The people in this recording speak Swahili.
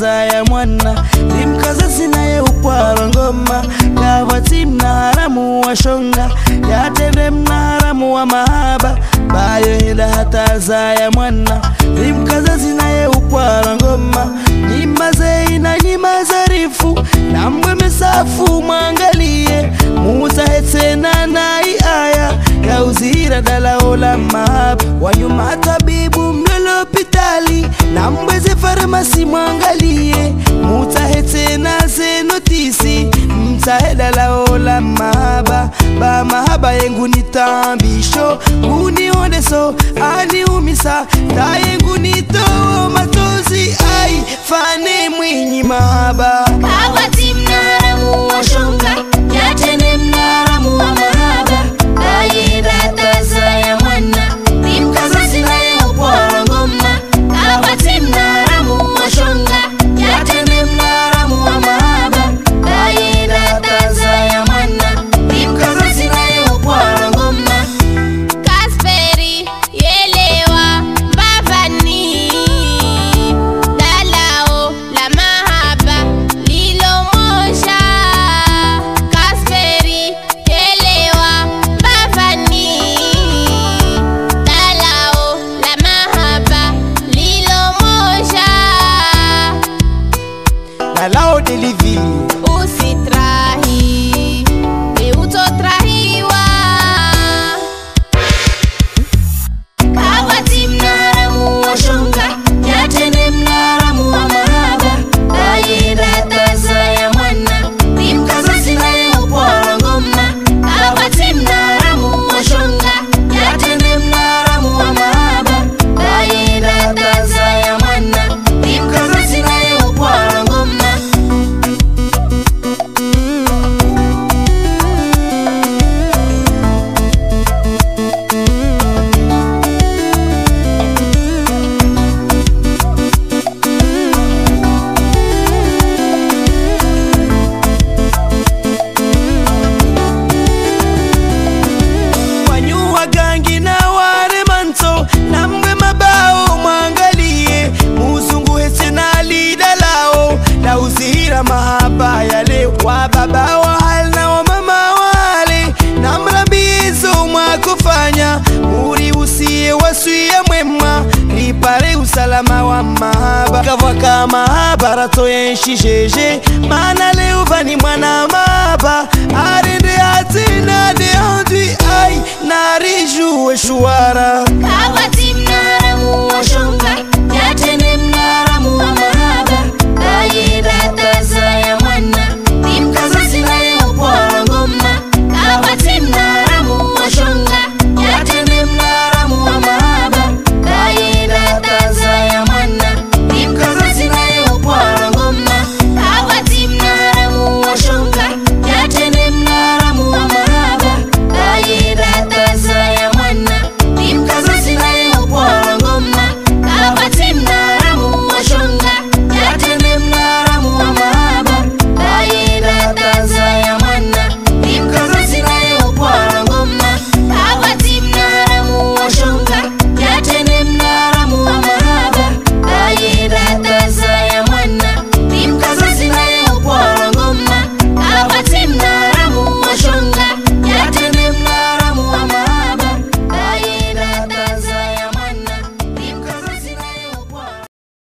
hataza ya mwana limkaza sinaye upwara ngoma kavati mna haramu wa shonga yatende mna haramu wa mahaba bayo hida hataza ya mwana limkaza sinaye upwara ngoma nyimba zeina nyimba zarifu na mbwe mesafu mwangalie muza hetena na iaya ya uzira dala ola mahaba wanyuma tabibu mlolopitali na mbweze farmasi mwangalie muza hetena ze notisi mtaheda la ola mahaba ba mahaba yengu nitambisho unione so ani umisa ta yengu nito matozi ai fane mwinyi mahaba kawati mnaramu wa shonga yatene mnaramu wa mahaba ayira taza ya mwana limkaza sinaye upwara ngoma kawati mnaramu wa shonga yatene mnaramu wa mahaba ayira taza ya mwana limkaza sinaye upwara ngoma Kasperi yelewa mbavani dalao la mahaba lilo moja Kasperi yelewa mbavani dalao la mahaba lilo moja dalao delivi usitrahi utotrahiwa kawati mnaramu wa shonga yatene mnaramu wa mahaba ayira taza ya mwana limkaza sinaye upwara ngoma kawati mnaramu wa shonga yatene mnaramu wa mahaba ayira taza ya mwana limkaza sinaye upwara ngoma wanyua gangi na ware manto na mwe mabao mwangalie muzungu hese na lida lao na uzihira mahaba yale wa baba wa hal na wa mama wale na mrambizo mwakufanya uri usiye wasuya mwema ripare usalama wa mahaba kavaka mahaba rato yenshijeje mana leo vani mwana mahaba arende atina de andui ai nariju eshuara